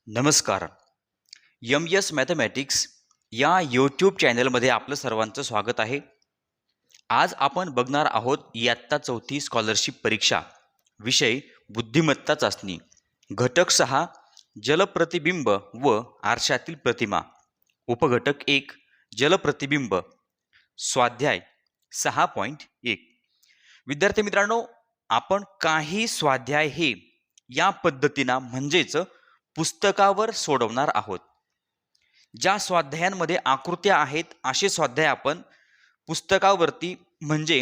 नमस्कार. M S mathematics या YouTube चॅनलमध्ये आपलं सर्वांचं स्वागत आहे. आज आपण बघणार आहोत इयत्ता 4थी स्कॉलरशिप परीक्षा, विषय बुद्धिमत्ता चाचणी, घटक 6 जलप्रतिबिंब व आरशातील प्रतिमा, उपघटक 1 जलप्रतिबिंब, स्वाध्याय 6.1. विद्यार्थी मित्रांनो, आपण काही स्वाध्याय हे या पद्धतीनं म्हणजेच पुस्तकावर सोडवणार आहोत. ज्या स्वाध्यायांमध्ये आकृत्या आहेत असे स्वाध्याय आपण पुस्तकावरती म्हणजे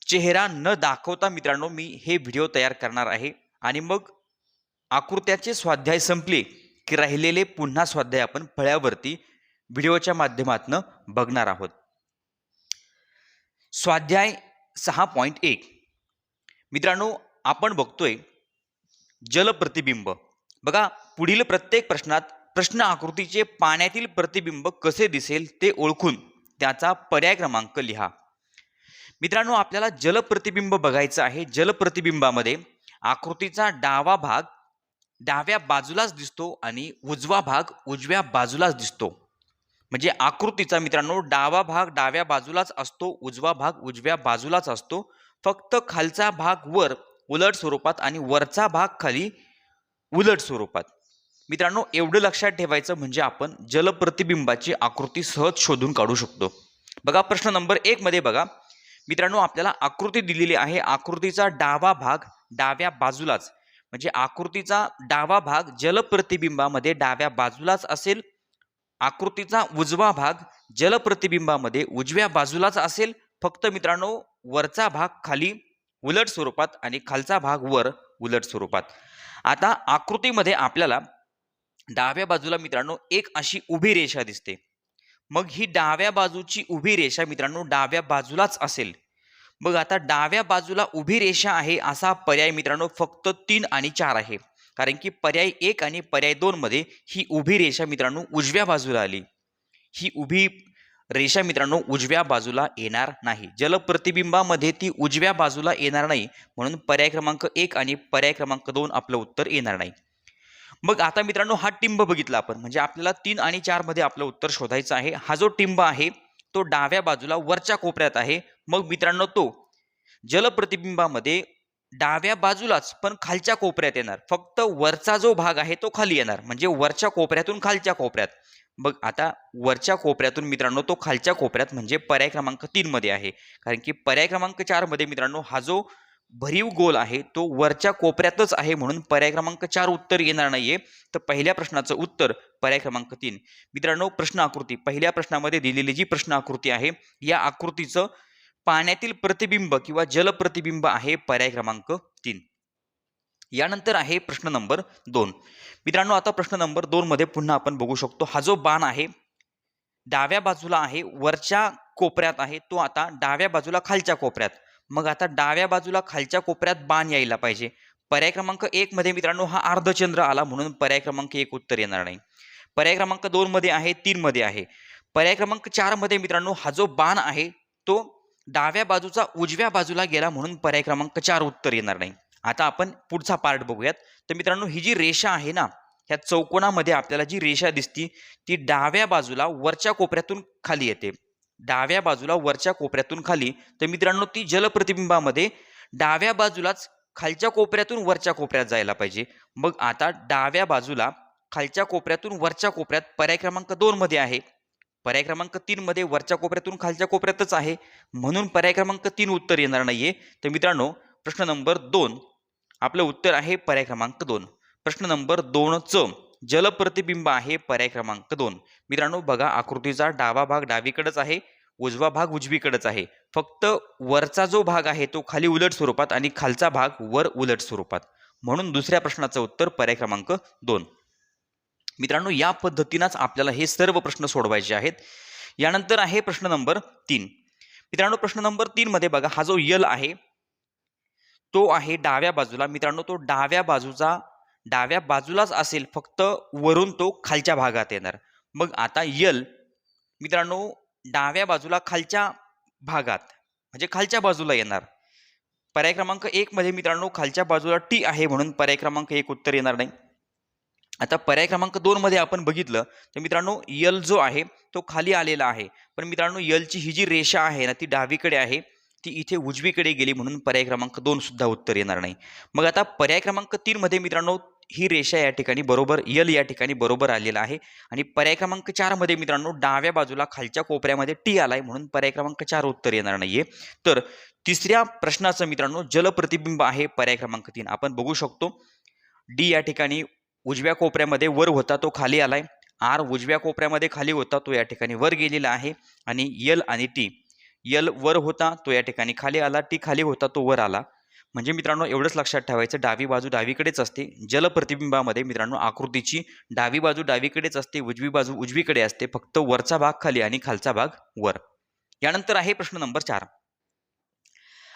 चेहरा न दाखवता मित्रांनो मी हे व्हिडिओ तयार करणार आहे आणि मग आकृत्याचे स्वाध्याय संपले की राहिलेले पुन्हा स्वाध्याय आपण फळ्यावरती व्हिडिओच्या माध्यमातून बघणार आहोत. स्वाध्याय 6.1 मित्रांनो, आपण बघतोय जलप्रतिबिंब. बघा, पुढील प्रत्येक प्रश्नात प्रश्न आकृतीचे पाण्यातील प्रतिबिंब कसे दिसेल ते ओळखून त्याचा पर्याय क्रमांक लिहा. मित्रांनो, आपल्याला जलप्रतिबिंब बघायचं आहे. जलप्रतिबिंबामध्ये आकृतीचा डावा भाग डाव्या बाजूलाच दिसतो आणि उजवा भाग उजव्या बाजूलाच दिसतो. म्हणजे आकृतीचा मित्रांनो डावा भाग डाव्या बाजूलाच असतो, उजवा भाग उजव्या बाजूलाच असतो. फक्त खालचा भाग वर उलट स्वरूपात आणि वरचा भाग खाली उलट स्वरूपात. मित्रांनो, एवढं लक्षात ठेवायचं म्हणजे आपण जलप्रतिबिंबाची आकृती सहज शोधून काढू शकतो. बघा, प्रश्न नंबर 1 मध्ये बघा मित्रांनो, आपल्याला आकृती दिलेली आहे. आकृतीचा डावा भाग डाव्या बाजूलाच म्हणजे आकृतीचा डावा भाग जलप्रतिबिंबामध्ये डाव्या बाजूलाच असेल. आकृतीचा उजवा भाग जलप्रतिबिंबामध्ये उजव्या बाजूलाच असेल. फक्त मित्रांनो वरचा भाग खाली उलट स्वरूपात आणि खालचा भाग वर उलट स्वरूपात. आता आकृतीमध्ये आपल्याला डाव्या बाजूला मित्रांनो एक अशी उभी रेषा दिसते. मग ही डाव्या बाजूची उभी रेषा मित्रांनो डाव्या बाजूलाच असेल. मग आता डाव्या बाजूला उभी रेषा आहे असा पर्याय मित्रांनो फक्त 3 आणि 4 आहे. कारण की पर्याय 1 आणि पर्याय 2 मध्ये ही उभी रेषा मित्रांनो उजव्या बाजूला आली. ही उभी रेषा मित्रांनो उजव्या बाजूला येणार नाही. जलप्रतिबिंबामध्ये ती उजव्या बाजूला येणार नाही, म्हणून पर्याय क्रमांक 1 आणि पर्याय क्रमांक 2 आपलं उत्तर येणार नाही. मग आता मित्रांनो हा टिंब बघितला आपण, म्हणजे आपल्याला 3 आणि 4 मध्ये आपलं उत्तर शोधायचं आहे. हा जो टिंब आहे तो डाव्या बाजूला वरच्या कोपऱ्यात आहे. मग मित्रांनो तो जलप्रतिबिंबामध्ये डाव्या बाजूलाच पण खालच्या कोपऱ्यात येणार. फक्त वरचा जो भाग आहे तो खाली येणार, म्हणजे वरच्या कोपऱ्यातून खालच्या कोपऱ्यात. मग आता वरच्या कोपऱ्यातून मित्रांनो तो खालच्या कोपऱ्यात म्हणजे पर्याय क्रमांक 3 मध्ये आहे. कारण की पर्याय क्रमांक 4 मध्ये मित्रांनो हा जो भरीव गोल आहे तो वरच्या कोपऱ्यातच आहे, म्हणून पर्याय क्रमांक 4 उत्तर येणार नाहीये. तर पहिल्या प्रश्नाचं उत्तर पर्याय क्रमांक 3. मित्रांनो, प्रश्न आकृती पहिल्या प्रश्नामध्ये दिलेली जी प्रश्न आकृती आहे या आकृतीचं पाण्यातील प्रतिबिंब किंवा जलप्रतिबिंब आहे पर्याय क्रमांक 3. यानंतर आहे प्रश्न नंबर 2. मित्रांनो, आता प्रश्न नंबर 2 मध्ये पुन्हा आपण बघू शकतो हा जो बाण आहे डाव्या बाजूला आहे, वरच्या कोपऱ्यात आहे, तो आता डाव्या बाजूला खालच्या कोपऱ्यात. मग आता डाव्या बाजूला खालच्या कोपऱ्यात बाण यायला पाहिजे. पर्याय क्रमांक 1 मध्ये मित्रांनो हा अर्धचंद्र आला, म्हणून पर्याय क्रमांक 1 उत्तर येणार नाही. पर्याय क्रमांक 2 मध्ये आहे, 3 मध्ये आहे. पर्याय क्रमांक 4 मध्ये मित्रांनो हा जो बाण आहे तो डाव्या बाजूचा उजव्या बाजूला गेला, म्हणून पर्याय क्रमांक 4 उत्तर येणार नाही. आता आपण पुढचा पार्ट बघूयात. तर मित्रांनो ही जी रेषा आहे ना, ह्या चौकोनामध्ये आपल्याला जी रेषा दिसती ती डाव्या बाजूला वरच्या कोपऱ्यातून खाली येते. डाव्या बाजूला वरच्या कोपऱ्यातून खाली. तर मित्रांनो ती जलप्रतिबिंबामध्ये डाव्या बाजूलाच खालच्या कोपऱ्यातून वरच्या कोपऱ्यात जायला पाहिजे. मग आता डाव्या बाजूला खालच्या कोपऱ्यातून वरच्या कोपऱ्यात पर्याय क्रमांक 2 मध्ये आहे. पर्याय क्रमांक 3 मध्ये वरच्या कोपऱ्यातून खालच्या कोपऱ्यातच आहे, म्हणून पर्याय क्रमांक 3 उत्तर येणार नाहीये. तर मित्रांनो प्रश्न नंबर 2 आपलं उत्तर आहे पर्याय क्रमांक 2. प्रश्न नंबर 2 च जलप्रतिबिंब आहे पर्याय क्रमांक 2. मित्रांनो बघा, आकृतीचा डावा भाग डावीकडेच आहे, उजवा भाग उजवीकडेच आहे. फक्त वरचा जो भाग आहे तो खाली उलट स्वरूपात आणि खालचा भाग वर उलट स्वरूपात, म्हणून दुसऱ्या प्रश्नाचं उत्तर पर्याय क्रमांक 2. मित्रांनो या पद्धतीनेच आपल्याला हे सर्व प्रश्न सोडवायचे आहेत. यानंतर आहे प्रश्न नंबर 3. मित्रांनो प्रश्न नंबर 3 मध्ये बघा हा जो यल आहे तो आहे डाव्या बाजूला. मित्रांनो तो डाव्या बाजूलाच असेल, फक्त वरून तो खालच्या भागात येणार. मग आता यल मित्रांनो डाव्या बाजूला खालच्या भागात म्हणजे खालच्या बाजूला येणार. पर्याय क्रमांक 1 मध्ये मित्रांनो खालच्या बाजूला टी आहे, म्हणून पर्याय क्रमांक 1 उत्तर येणार नाही. आता पर्याय क्रमांक 2 मध्ये आपण बघितलं तर मित्रांनो यल जो आहे तो खाली आलेला आहे, पण मित्रांनो यलची ही जी रेषा आहे ना ती डावीकडे आहे, ती इथे उजवीकडे गेली, म्हणून पर्याय क्रमांक 2 सुद्धा उत्तर येणार नाही. मग आता पर्याय क्रमांक 3 मध्ये मित्रांनो ही रेषा या ठिकाणी बरोबर, यल या ठिकाणी बरोबर आलेला आहे, आणि पर्याय क्रमांक 4 मध्ये मित्रांनो डाव्या बाजूला खालच्या कोपऱ्यामध्ये टी आलाय, म्हणून पर्याय क्रमांक 4 उत्तर येणार नाहीये. तर तिसऱ्या प्रश्नाचं मित्रांनो जलप्रतिबिंब आहे पर्याय क्रमांक 3. आपण बघू शकतो डी या ठिकाणी उजव्या कोपऱ्यामध्ये वर होता तो खाली आलाय, आर उजव्या कोपऱ्यामध्ये खाली होता तो या ठिकाणी वर गेलेला आहे, आणि यल आणि टी, यल वर होता तो या ठिकाणी खाली आला, टी खाली होता तो वर आला. म्हणजे मित्रांनो एवढंच लक्षात ठेवायचं, डावी बाजू डावीकडेच असते. जलप्रतिबिंबामध्ये मित्रांनो आकृतीची डावी बाजू डावीकडेच असते, उजवी बाजू उजवीकडे असते, फक्त वरचा भाग खाली आणि खालचा भाग वर. यानंतर आहे प्रश्न नंबर 4.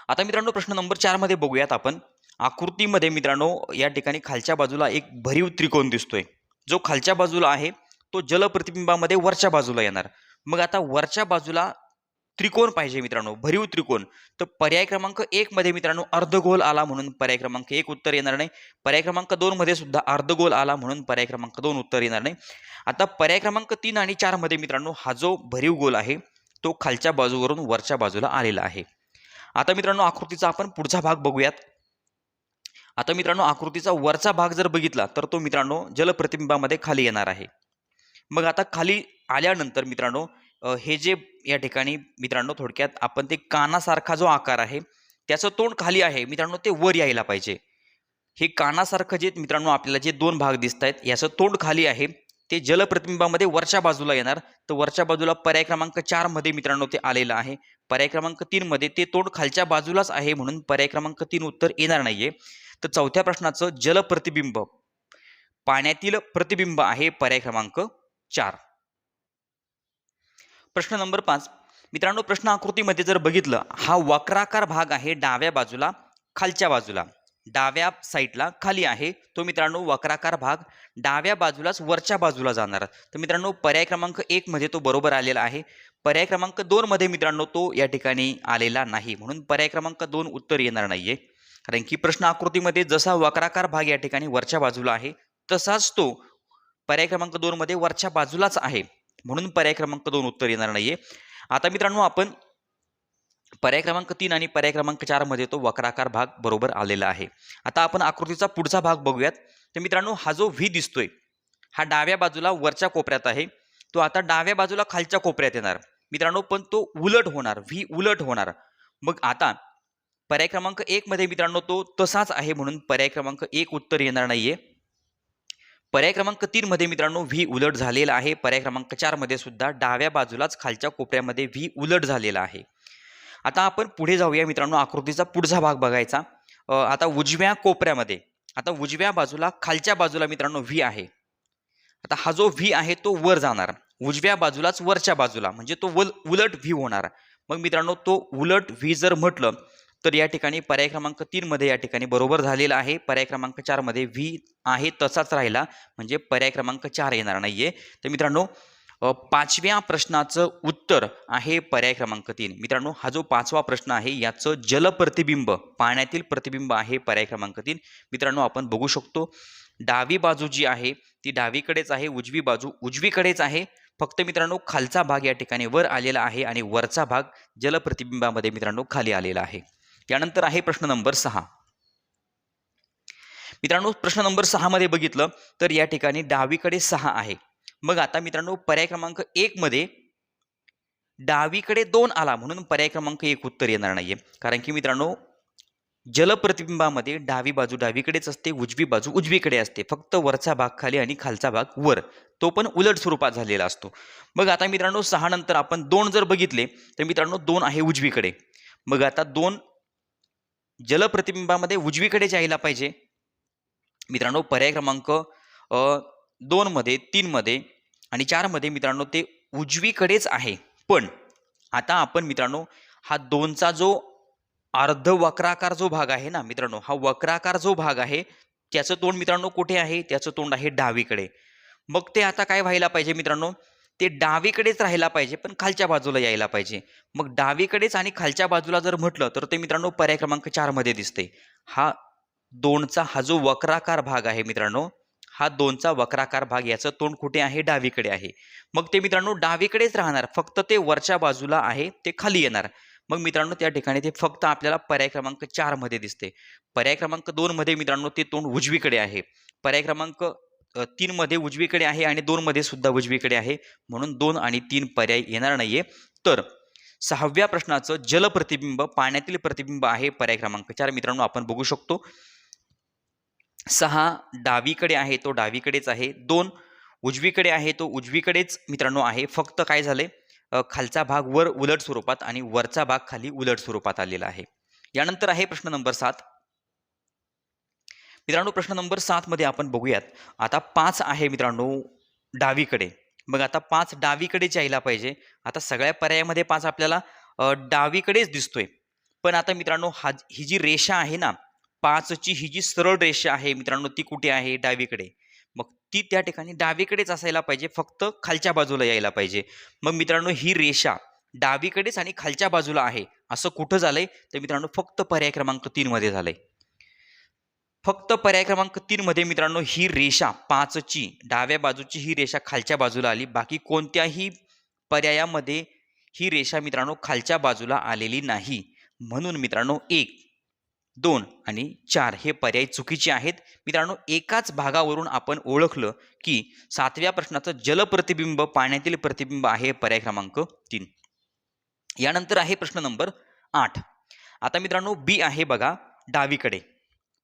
आता मित्रांनो प्रश्न नंबर 4 मध्ये बघूयात आपण. आकृतीमध्ये मित्रांनो या ठिकाणी खालच्या बाजूला एक भरीव त्रिकोण दिसतोय, जो खालच्या बाजूला आहे तो जलप्रतिबिंबामध्ये वरच्या बाजूला येणार. मग आता वरच्या बाजूला त्रिकोण पाहिजे मित्रांनो, भरीव त्रिकोण. तर पर्याय क्रमांक 1 मध्ये मित्रांनो अर्धगोल आला, म्हणून पर्याय क्रमांक 1 उत्तर येणार नाही. पर्याय क्रमांक 2 मध्ये सुद्धा अर्धगोल आला, म्हणून पर्याय क्रमांक 2 उत्तर येणार नाही. आता पर्याय क्रमांक 3 आणि 4 मध्ये मित्रांनो हा जो भरीव गोल आहे तो खालच्या बाजूवरून वरच्या बाजूला आलेला आहे. आता मित्रांनो आकृतीचा आपण पुढचा भाग बघूयात. आता मित्रांनो आकृतीचा वरचा भाग जर बघितला तर तो मित्रांनो जलप्रतिबिंबामध्ये खाली येणार आहे. मग आता खाली आल्यानंतर मित्रांनो हे जे या ठिकाणी मित्रांनो थोडक्यात आपण ते कानासारखा जो आकार आहे त्याचं तोंड खाली आहे मित्रांनो, ते वर यायला पाहिजे. हे कानासारखं जे मित्रांनो आपल्याला जे दोन भाग दिसत आहेत याचं तोंड खाली आहे, ते जलप्रतिबिंबामध्ये वरच्या बाजूला येणार. तर वरच्या बाजूला पर्याय क्रमांक 4 मध्ये मित्रांनो ते आलेलं आहे. पर्याय क्रमांक 3 मध्ये ते तोंड खालच्या बाजूलाच आहे, म्हणून पर्याय क्रमांक 3 उत्तर येणार नाहीये. तर चौथ्या प्रश्नाचं जलप्रतिबिंब, पाण्यातील प्रतिबिंब आहे पर्याय क्रमांक 4. प्रश्न नंबर 5 मित्रांनो, प्रश्न आकृतीमध्ये जर बघितलं हा वक्राकार भाग आहे डाव्या बाजूला खालच्या बाजूला, डाव्या साईडला खाली आहे तो मित्रांनो वक्राकार भाग डाव्या बाजूलाच वरच्या बाजूला जाणार. तर मित्रांनो पर्याय क्रमांक 1 मध्ये तो बरोबर आलेला आहे. पर्याय क्रमांक 2 मध्ये मित्रांनो तो या ठिकाणी आलेला नाही, म्हणून पर्याय क्रमांक 2 उत्तर येणार नाहीये. कारण की प्रश्न आकृतीमध्ये जसा वक्राकार भाग या ठिकाणी वरच्या बाजूला आहे तसाच तो पर्याय क्रमांक 2 मध्ये वरच्या बाजूलाच आहे, म्हणून पर्याय क्रमांक 2 उत्तर येणार नाहीये. आता मित्रांनो आपण पर्याय क्रमांक 3 आणि पर्याय क्रमांक 4 मध्ये तो वक्राकार भाग बरोबर आलेला आहे. आता आपण आकृतीचा पुढचा भाग बघूयात. तर मित्रांनो हा जो व्ही दिसतोय हा डाव्या बाजूला वरच्या कोपऱ्यात आहे, तो आता डाव्या बाजूला खालच्या कोपऱ्यात येणार मित्रांनो, पण तो उलट होणार, व्ही उलट होणार. मग आता पर्याय क्रमांक 1 मध्ये मित्रांनो तो तसाच आहे, म्हणून पर्याय क्रमांक 1 उत्तर येणार नाहीये. पर्याय क्रमांक 3 मध्ये मित्रांनो व्ही उलट झालेला आहे. पर्याय क्रमांक 4 मध्ये सुद्धा डाव्या बाजूलाच खालच्या कोपऱ्यामध्ये व्ही उलट झालेला आहे. आता आपण पुढे जाऊया मित्रांनो, आकृतीचा पुढचा भाग बघायचा. आता उजव्या कोपऱ्यामध्ये, आता उजव्या बाजूला खालच्या बाजूला मित्रांनो व्ही आहे. आता हा जो व्ही आहे तो वर जाणार, उजव्या बाजूलाच वरच्या बाजूला, म्हणजे तो उलट व्ही होणार. मग मित्रांनो तो उलट व्ही जर म्हटलं तर या ठिकाणी पर्याय क्रमांक 3 मध्ये या ठिकाणी बरोबर झालेला आहे. पर्याय क्रमांक 4 मध्ये व्ही आहे तसाच राहिला, म्हणजे पर्याय क्रमांक 4 येणार नाहीये. तर मित्रांनो पाचव्या प्रश्नाचं उत्तर आहे पर्याय क्रमांक 3. मित्रांनो हा जो पाचवा प्रश्न आहे याचं जलप्रतिबिंब, पाण्यातील प्रतिबिंब आहे पर्याय क्रमांक 3. मित्रांनो आपण बघू शकतो डावी बाजू जी आहे ती डावीकडेच आहे, उजवी बाजू उजवीकडेच आहे, फक्त मित्रांनो खालचा भाग या ठिकाणी वर आलेला आहे आणि वरचा भाग जलप्रतिबिंबामध्ये मित्रांनो खाली आलेला आहे. त्यानंतर आहे प्रश्न नंबर 6. मित्रांनो प्रश्न नंबर 6 मध्ये बघितलं तर या ठिकाणी डावीकडे 6 आहे. मग आता मित्रांनो पर्याय क्रमांक 1 मध्ये डावीकडे 2 आला, म्हणून पर्याय क्रमांक 1 उत्तर येणार नाहीये. कारण की मित्रांनो जलप्रतिबिंबामध्ये डावी बाजू डावीकडेच असते, उजवी बाजू उजवीकडे असते, फक्त वरचा भाग खाली आणि खालचा भाग वर, तो पण उलट स्वरूपात झालेला असतो. मग आता मित्रांनो 6 नंतर आपण 2 जर बघितले तर मित्रांनो 2 आहे उजवीकडे. मग आता 2 जलप्रतिबिंबामध्ये उजवीकडे जायला पाहिजे. मित्रांनो पर्याय क्रमांक 2 मध्ये, 3 मध्ये आणि 4 मध्ये मित्रांनो ते उजवीकडेच आहे. पण आता आपण मित्रांनो हा 2चा जो अर्ध वक्राकार जो भाग आहे ना मित्रांनो, हा वक्राकार जो भाग आहे त्याचं तोंड मित्रांनो कुठे आहे, त्याचं तोंड आहे डावीकडे. मग ते आता काय व्हायला पाहिजे मित्रांनो, ते डावीकडेच राहायला पाहिजे पण खालच्या बाजूला यायला पाहिजे. मग डावीकडेच आणि खालच्या बाजूला जर म्हटलं तर ते मित्रांनो पर्याय क्रमांक 4 मध्ये दिसते. हा 2चा हा जो वक्राकार भाग आहे मित्रांनो, हा 2चा वक्राकार भाग, याचं तोंड कुठे आहे? डावीकडे आहे. मग ते मित्रांनो डावीकडेच राहणार, फक्त ते वरच्या बाजूला आहे, ते खाली येणार. मग मित्रांनो त्या ठिकाणी ते फक्त आपल्याला पर्याय क्रमांक 4 मध्ये दिसते. पर्याय क्रमांक 2 मध्ये मित्रांनो ते तोंड उजवीकडे आहे. पर्याय क्रमांक 3 मध्ये उजवीकडे आहे आणि 2 मध्ये सुद्धा उजवीकडे आहे, म्हणून 2 आणि 3 पर्याय येणार नाहीये. तर 6व्या प्रश्नाचं जल प्रतिबिंब पाण्यातील प्रतिबिंब आहे पर्याय क्रमांक 4. मित्रांनो आपण बघू शकतो 6 डावीकडे आहे, तो डावीकडेच आहे. 2 उजवीकडे आहे, तो उजवीकडेच मित्रांनो आहे. फक्त काय झाले, खालचा भाग वर उलट स्वरूपात आणि वरचा भाग खाली उलट स्वरूपात आलेला आहे. यानंतर आहे प्रश्न नंबर 7. मित्रांनो प्रश्न नंबर 7 मध्ये आपण बघूयात. आता 5 आहे मित्रांनो डावीकडे. मग आता 5 डावीकडेच यायला पाहिजे. आता सगळ्या पर्यायामध्ये 5 आपल्याला डावीकडेच दिसतोय. पण आता मित्रांनो ही जी रेषा आहे ना 5 ची, ही जी सरळ रेषा आहे मित्रांनो, ती कुठे आहे? डावीकडे. मग ती त्या ठिकाणी डावीकडेच असायला पाहिजे, फक्त खालच्या बाजूला यायला पाहिजे. मग मित्रांनो ही रेषा डावीकडेच आणि खालच्या बाजूला आहे, असं कुठं झालंय? तर मित्रांनो फक्त पर्याय क्रमांक 3 मध्ये झालंय. फक्त पर्याय क्रमांक 3 मध्ये मित्रांनो ही रेषा 5 ची डाव्या बाजूची ही रेषा खालच्या बाजूला आली. बाकी कोणत्याही पर्यायामध्ये ही रेषा मित्रांनो खालच्या बाजूला आलेली नाही. म्हणून मित्रांनो 1, 2 आणि 4 हे पर्याय चुकीचे आहेत. मित्रांनो एकाच भागावरून आपण ओळखलं की 7व्या प्रश्नाचं जलप्रतिबिंब पाण्यातील प्रतिबिंब आहे पर्याय क्रमांक 3. यानंतर आहे प्रश्न नंबर 8. आता मित्रांनो बी आहे बघा डावीकडे.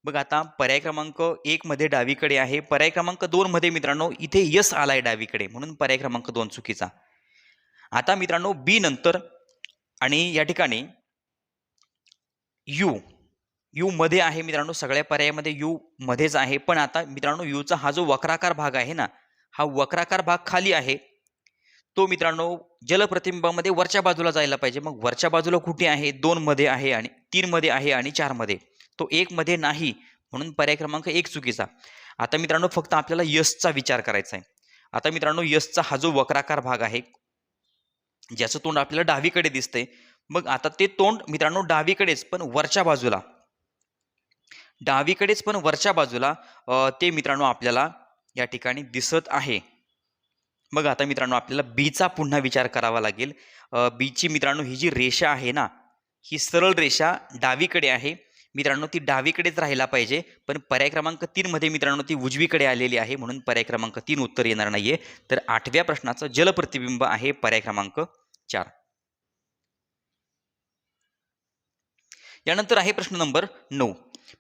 बघा आता पर्याय क्रमांक 1 मध्ये डावीकडे आहे. पर्याय क्रमांक 2 मध्ये मित्रांनो इथे यस आलाय डावीकडे, म्हणून पर्याय क्रमांक 2 चुकीचा. आता मित्रांनो बी नंतर आणि या ठिकाणी यू मध्ये आहे मित्रांनो, सगळ्या पर्यायामध्ये यू मध्येच आहे. पण आता मित्रांनो यूचा हा जो वक्राकार भाग आहे ना, हा वक्राकार भाग खाली आहे. तो मित्रांनो जलप्रतिबिंबामध्ये वरच्या बाजूला जायला पाहिजे. मग वरच्या बाजूला कुठे आहे? 2 मध्ये आहे आणि 3 मध्ये आहे आणि 4 मध्ये. तो 1 मध्ये नाही, म्हणून पर्याय क्रमांक 1 चुकीचा. आता मित्रांनो फक्त आपल्याला यसचा विचार करायचा आहे. आता मित्रांनो यसचा हा जो वक्राकार भाग आहे, ज्याचं तोंड आपल्याला डावीकडे दिसतंय. मग आता ते तोंड मित्रांनो डावीकडेच पण वरच्या बाजूला, ते मित्रांनो आपल्याला या ठिकाणी दिसत आहे. मग आता मित्रांनो आपल्याला बीचा पुन्हा विचार करावा लागेल. बीची मित्रांनो ही जी रेषा आहे ना, ही सरळ रेषा डावीकडे आहे. मित्रांनो ती डावीकडेच राहायला पाहिजे, पण पर्याय क्रमांक 3 मध्ये मित्रांनो ती उजवीकडे आलेली आहे, म्हणून पर्याय क्रमांक 3 उत्तर येणार नाहीये. तर 8व्या प्रश्नाचं जलप्रतिबिंब आहे पर्याय क्रमांक 4. यानंतर आहे प्रश्न नंबर 9.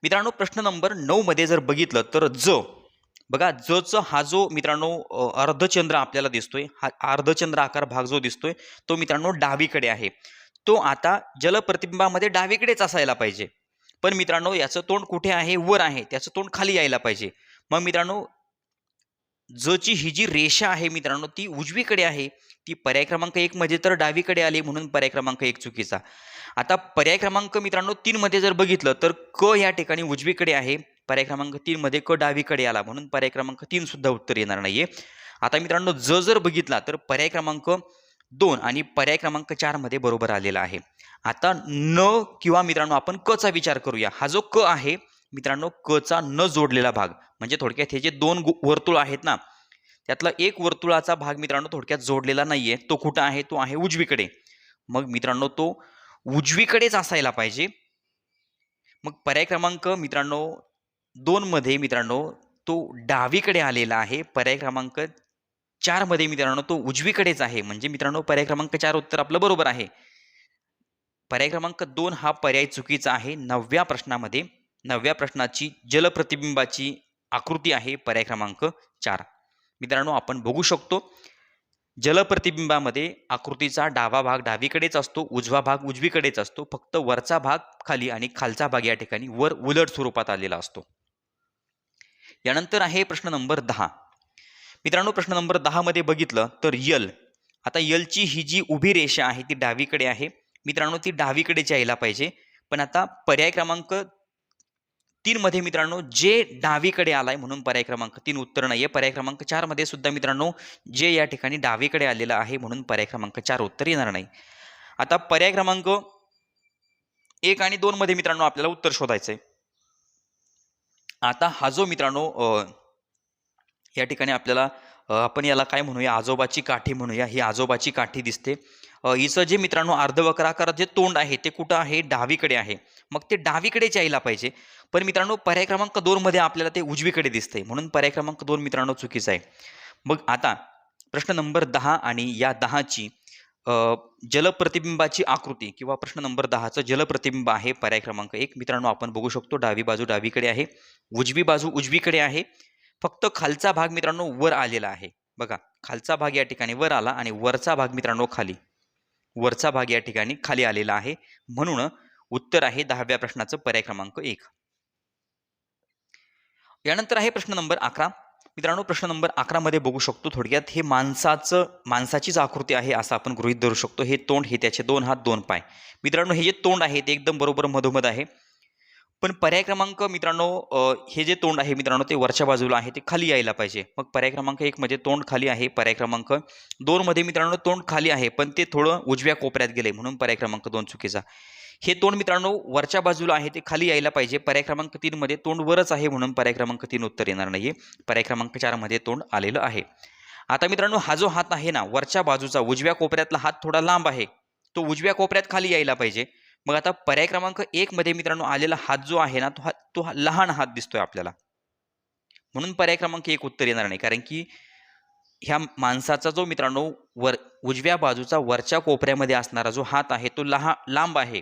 मित्रांनो प्रश्न नंबर 9 मध्ये जर बघितलं तर बघा जचा हा जो मित्रांनो अर्धचंद्र आपल्याला दिसतोय, हा अर्धचंद्र आकार भाग जो दिसतोय तो मित्रांनो डावीकडे आहे. तो आता जलप्रतिबिंबामध्ये डावीकडेच असायला पाहिजे. पण मित्रांनो याचं तोंड कुठे आहे? वर आहे. त्याचं तोंड खाली यायला पाहिजे. मग मित्रांनो जची ही जी रेषा आहे मित्रांनो ती उजवीकडे आहे. ती पर्याय क्रमांक 1 मध्ये तर डावीकडे आली, म्हणून पर्याय क्रमांक 1 चुकीचा. आता पर्याय क्रमांक मित्रांनो 3 मध्ये जर बघितलं तर क या ठिकाणी उजवीकडे आहे. पर्याय क्रमांक 3 मध्ये क डावीकडे आला, म्हणून पर्याय क्रमांक 3 सुद्धा उत्तर येणार नाहीये. आता मित्रांनो जर बघितला तर पर्याय क्रमांक 2 आणि पर्याय क्रमांक 4 मध्ये बरोबर आलेला आहे. आता न किंवा मित्रांनो आपण क चा विचार करूया. हा जो क आहे मित्रांनो क चा न जोडलेला भाग, म्हणजे थोडक्यात हे जे 2 वर्तुळ आहेत ना, त्यातला एक वर्तुळाचा भाग मित्रांनो थोडक्यात जोडलेला नाहीये. तो कुठं आहे? तो आहे उजवीकडे. मग मित्रांनो तो उजवीकडेच असायला पाहिजे. मग पर्याय क्रमांक मित्रांनो 2 मध्ये मित्रांनो तो डावीकडे आलेला आहे. पर्याय क्रमांक 4 मध्ये मित्रांनो तो उजवीकडेच आहे. म्हणजे मित्रांनो पर्याय क्रमांक 4 उत्तर आपलं बरोबर आहे. पर्याय क्रमांक 2 हा पर्याय चुकीचा आहे. 9व्या प्रश्नाची जलप्रतिबिंबाची आकृती आहे पर्याय क्रमांक 4. मित्रांनो आपण बघू शकतो जलप्रतिबिंबामध्ये आकृतीचा डावा भाग डावीकडेच असतो, उजवा भाग उजवीकडेच असतो. फक्त वरचा भाग खाली आणि खालचा भाग या ठिकाणी वर उलट स्वरूपात आलेला असतो. यानंतर आहे प्रश्न नंबर 10. मित्रांनो प्रश्न नंबर 10 मध्ये बघितलं तर यल. आता यलची ही जी उभी रेषा आहे ती डावीकडे आहे. मित्रांनो ती डावीकडेच यायला पाहिजे. पण आता पर्याय क्रमांक 3 मध्ये मित्रांनो जे डावीकडे आलाय, म्हणून पर्याय क्रमांक 3 उत्तर नाहीये. पर्याय क्रमांक 4 मध्ये सुद्धा मित्रांनो जे या ठिकाणी डावीकडे आलेला आहे, म्हणून पर्याय क्रमांक 4 उत्तर येणार नाही. आता पर्याय क्रमांक 1 आणि 2 मध्ये मित्रांनो आपल्याला उत्तर शोधायचंय. आता हा जो मित्रांनो या ठिकाणी आपल्याला आपण याला काय म्हणूया, आजोबाची काठी म्हणूया. ही आजोबाची काठी दिसते. हिचं जे मित्रांनो अर्धवक्राकार जे तोंड आहे ते कुठं आहे, डावीकडे आहे. मग ते डावीकडेच यायला पाहिजे. पण मित्रांनो पर्याय क्रमांक 2 मध्ये आपल्याला ते उजवीकडे दिसतंय, म्हणून पर्याय क्रमांक 2 मित्रांनो चुकीचा आहे. मग आता प्रश्न नंबर 10 आणि या 10ची जलप्रतिबिंबाची आकृती किंवा प्रश्न नंबर 10चं जलप्रतिबिंब आहे पर्याय क्रमांक 1. मित्रांनो आपण बघू शकतो डावी बाजू डावीकडे आहे, उजवी बाजू उजवीकडे आहे. फक्त खालचा भाग मित्रांनो वर आलेला आहे. बघा, खालचा भाग या ठिकाणी वर आला आणि वरचा भाग मित्रांनो खाली. वरचा भाग या ठिकाणी खाली आलेला आहे. म्हणून उत्तर आहे 10व्या प्रश्नाचं पर्याय क्रमांक 1. यानंतर आहे प्रश्न नंबर 11. मित्रांनो प्रश्न नंबर 11 मध्ये बघू शकतो थोडक्यात हे माणसाचीच आकृती आहे असं आपण गृहीत धरू शकतो. हे तोंड, हे त्याचे 2 हात 2 पाय. मित्रांनो हे जे तोंड आहे ते एकदम बरोबर मधोमध आहे. पण पर्याय क्रमांक मित्रांनो हे जे तोंड आहे मित्रांनो ते वरच्या बाजूला आहे, ते खाली यायला पाहिजे. मग पर्याय क्रमांक 1 मध्ये तोंड खाली आहे, पर्याय क्रमांक 2 मध्ये मित्रांनो तोंड खाली आहे पण ते थोडं उजव्या कोपऱ्यात गेले, म्हणून पर्याय क्रमांक 2 चुकीचा. हे तोंड मित्रांनो वरच्या बाजूला आहे, ते खाली यायला पाहिजे. पर्याय क्रमांक 3 मध्ये तोंड वरच आहे, म्हणून पर्याय क्रमांक 3 उत्तर येणार नाहीये. पर्याय क्रमांक 4 मध्ये तोंड आलेलं आहे. आता मित्रांनो हा जो हात आहे ना वरच्या बाजूचा उजव्या कोपऱ्यातला हात थोडा लांब आहे, तो उजव्या कोपऱ्यात खाली यायला पाहिजे. मग आता पर्याय क्रमांक 1 मध्ये मित्रांनो आलेला हात जो आहे ना तो लहान हात दिसतोय आपल्याला, म्हणून पर्याय क्रमांक 1 उत्तर येणार नाही. कारण की ह्या माणसाचा जो मित्रांनो उजव्या बाजूचा वरच्या कोपऱ्यामध्ये असणारा जो हात आहे तो लांब आहे.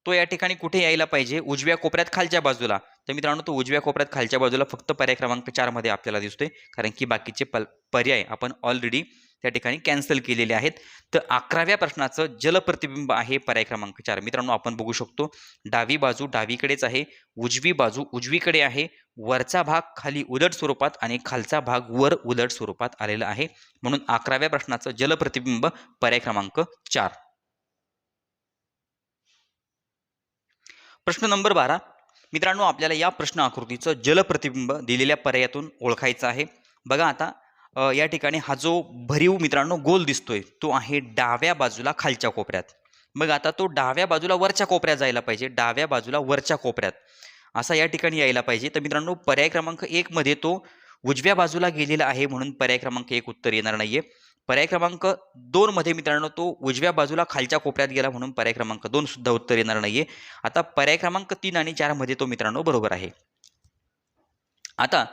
तो या ठिकाणी कुठे यायला पाहिजे, उजव्या कोपऱ्यात खालच्या बाजूला. तर मित्रांनो तो उजव्या कोपऱ्यात खालच्या बाजूला फक्त पर्याय क्रमांक 4 मध्ये आपल्याला दिसतोय, कारण की बाकीचे पर्याय आपण ऑलरेडी त्या ठिकाणी कॅन्सल केलेले आहेत. तर 11व्या प्रश्नाचं जलप्रतिबिंब आहे पर्याय क्रमांक 4. मित्रांनो आपण बघू शकतो डावी बाजू डावीकडेच आहे, उजवी बाजू उजवीकडे आहे, वरचा भाग खाली उलट स्वरूपात आणि खालचा भाग वर उलट स्वरूपात आलेला आहे. म्हणून 11व्या प्रश्नाचं जलप्रतिबिंब पर्याय क्रमांक 4. प्रश्न नंबर 12. मित्रांनो आपल्याला या प्रश्न आकृतीचं जलप्रतिबिंब दिलेल्या पर्यायातून ओळखायचं आहे. बघा आता या ठिकाणी हा जो भरीव मित्रांनो गोल दिसतोय तो आहे डाव्या बाजूला खालच्या कोपऱ्यात. मग आता तो डाव्या बाजूला वरच्या कोपऱ्यात जायला पाहिजे, डाव्या बाजूला वरच्या कोपऱ्यात असा या ठिकाणी यायला पाहिजे. तर मित्रांनो पर्याय क्रमांक 1 मध्ये तो उजव्या बाजूला गेलेला आहे, म्हणून पर्याय क्रमांक 1 उत्तर येणार नाहीये. पर्याय क्रमांक 2 मध्ये मित्रांनो तो उजव्या बाजूला खालच्या कोपऱ्यात गेला, म्हणून पर्याय क्रमांक 2 सुद्धा उत्तर येणार नाहीये. आता पर्याय क्रमांक 3 आणि 4 मध्ये तो मित्रांनो बरोबर आहे. आता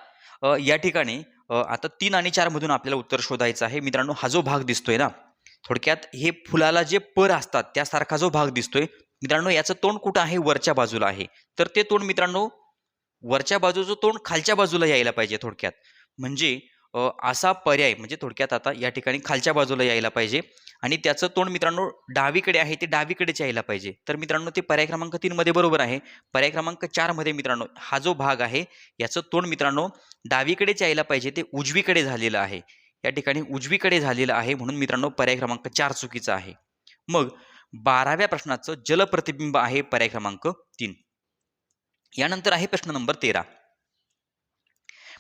या ठिकाणी आता 3 आणि 4 मधून आपल्याला उत्तर शोधायचं आहे. मित्रांनो हा जो भाग दिसतोय ना, थोडक्यात हे फुलाला जे पर असतात त्यासारखा जो भाग दिसतोय मित्रांनो, याचं तोंड कुठं आहे, वरच्या बाजूला आहे. तर ते तोंड मित्रांनो वरच्या बाजूचं तोंड खालच्या बाजूला यायला पाहिजे थोडक्यात. म्हणजे असा पर्याय म्हणजे थोडक्यात आता या ठिकाणी खालच्या बाजूला यायला पाहिजे आणि त्याचं तोंड मित्रांनो डावीकडे आहे, ते डावीकडेच यायला पाहिजे. तर मित्रांनो ते पर्याय क्रमांक 3 मध्ये बरोबर आहे. पर्याय क्रमांक 4 मध्ये मित्रांनो हा जो भाग आहे याचं तोंड मित्रांनो डावीकडेच यायला पाहिजे, ते उजवीकडे झालेलं आहे. या ठिकाणी उजवीकडे झालेलं आहे, म्हणून मित्रांनो पर्याय क्रमांक 4 चुकीचा आहे. मग 12व्या प्रश्नाचं जलप्रतिबिंब आहे पर्याय क्रमांक 3. यानंतर आहे प्रश्न नंबर 13.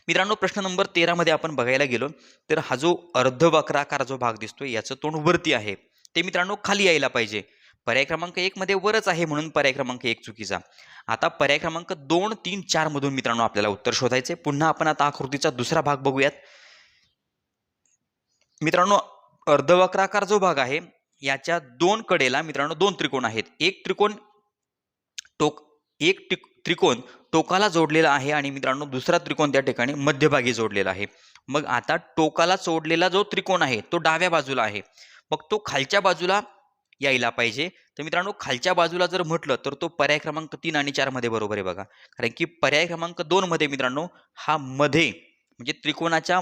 मित्रांनो प्रश्न नंबर 13 मध्ये आपण बघायला गेलो तर हा जो अर्धवक्राकार जो भाग दिसतोय याचं तोंड वरती आहे, ते मित्रांनो खाली यायला पाहिजे. पर्याय क्रमांक 1 मध्ये वरच आहे, म्हणून पर्याय क्रमांक 1 चुकीचा. आता पर्याय क्रमांक 2, 3, 4 मधून मित्रांनो आपल्याला उत्तर शोधायचे. पुन्हा आपण आता आकृतीचा दुसरा भाग बघूयात. मित्रांनो अर्धवक्राकार जो भाग आहे याच्या 2 कडेला मित्रांनो 2 त्रिकोण आहेत. एक त्रिकोण टोकाला जोडलेला आहे आणि मित्रांनो दुसरा त्रिकोण त्या ठिकाणी मध्यभागी जोडलेला आहे. मग आता टोकाला जोडलेला जो त्रिकोण आहे तो डाव्या बाजूला आहे, मग तो खालच्या बाजूला यायला पाहिजे. तर मित्रांनो खालच्या बाजूला जर म्हटलं तर तो पर्याय क्रमांक 3 आणि 4 मध्ये बरोबर आहे. बघा, कारण की पर्याय क्रमांक 2 मध्ये मित्रांनो हा मध्ये म्हणजे त्रिकोणाच्या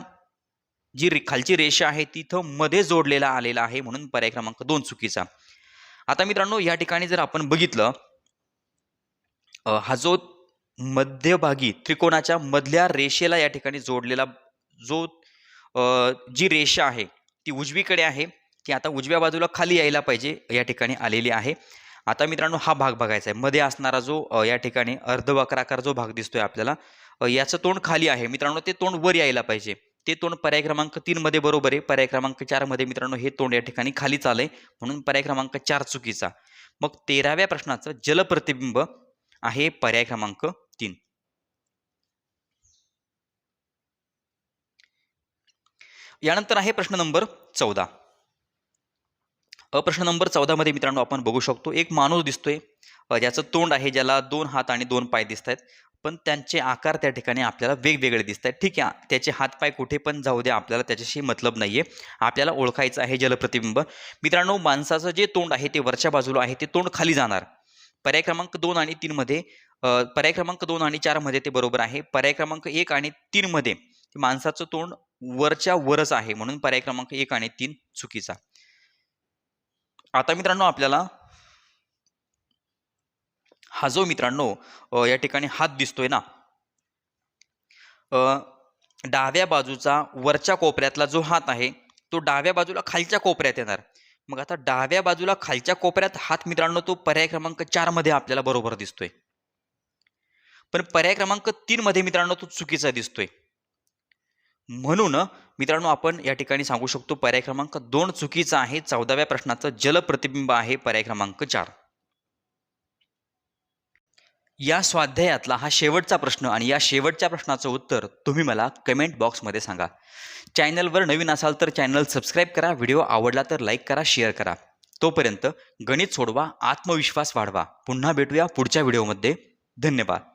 जी खालची रेषा आहे तिथं मध्ये जोडलेला आलेला आहे, म्हणून पर्याय क्रमांक 2 चुकीचा. आता मित्रांनो या ठिकाणी जर आपण बघितलं हा जो मध्यभागी त्रिकोणाच्या मधल्या रेषेला या ठिकाणी जोडलेला जो जी रेषा आहे ती उजवीकडे आहे, ती आता उजव्या बाजूला खाली यायला पाहिजे, या ठिकाणी आलेली आहे. आता मित्रांनो हा भाग बघायचा आहे, मध्ये असणारा जो या ठिकाणी अर्धवक्राकार जो भाग दिसतोय आपल्याला, याचं तोंड खाली आहे मित्रांनो, ते तोंड वर यायला पाहिजे. ते तोंड पर्याय क्रमांक 3 मध्ये बरोबर आहे. पर्याय क्रमांक 4 मध्ये मित्रांनो हे तोंड या ठिकाणी खाली चालय, म्हणून पर्याय क्रमांक 4 चुकीचा. मग 13व्या प्रश्नाचं जलप्रतिबिंब आहे पर्याय क्रमांक 3. यानंतर आहे प्रश्न नंबर 14. प्रश्न नंबर 14 मध्ये मित्रांनो आपण बघू शकतो एक माणूस दिसतोय, ज्याचं तोंड आहे, ज्याला 2 हात आणि 2 पाय दिसत आहेत, पण त्यांचे आकार त्या ठिकाणी आपल्याला वेगवेगळे दिसत आहेत. ठीक आहे, त्याचे हातपाय कुठे पण जाऊ द्या, आपल्याला त्याच्याशी मतलब नाहीये. आपल्याला ओळखायचं आहे जलप्रतिबिंब. मित्रांनो, माणसाचं जे तोंड आहे ते वरच्या बाजूला आहे, ते तोंड खाली जाणार. पर्याय क्रमांक 2 आणि 3 मध्ये पर्याय क्रमांक 2 आणि 4 मध्ये ते बरोबर आहे. पर्याय क्रमांक 1 आणि 3 मध्ये माणसाचं तोंड वरच्या वरच आहे, म्हणून पर्याय क्रमांक 1 आणि 3 चुकीचा. आता मित्रांनो आपल्याला हा जो मित्रांनो या ठिकाणी हात दिसतोय ना, डाव्या बाजूचा वरच्या कोपऱ्यातला जो हात आहे तो डाव्या बाजूला खालच्या कोपऱ्यात येणार. मग आता डाव्या बाजूला खालच्या कोपऱ्यात हात मित्रांनो तो पर्याय क्रमांक 4 मध्ये आपल्याला बरोबर दिसतोय, पण पर्याय क्रमांक 3 मध्ये मित्रांनो तो चुकीचा दिसतोय. म्हणून मित्रांनो आपण या ठिकाणी सांगू शकतो पर्याय क्रमांक 2 चुकीचा आहे. 14व्या प्रश्नाचं जलप्रतिबिंब आहे पर्याय क्रमांक 4. या स्वाध्यायातला हा शेवटचा प्रश्न आणि या शेवटच्या प्रश्नाचं उत्तर तुम्ही मला कमेंट बॉक्समध्ये सांगा. चॅनलवर नवीन असाल तर चॅनल सबस्क्राईब करा, व्हिडिओ आवडला तर लाईक करा, शेअर करा. तोपर्यंत गणित सोडवा, आत्मविश्वास वाढवा. पुन्हा भेटूया पुढच्या व्हिडिओमध्ये. धन्यवाद.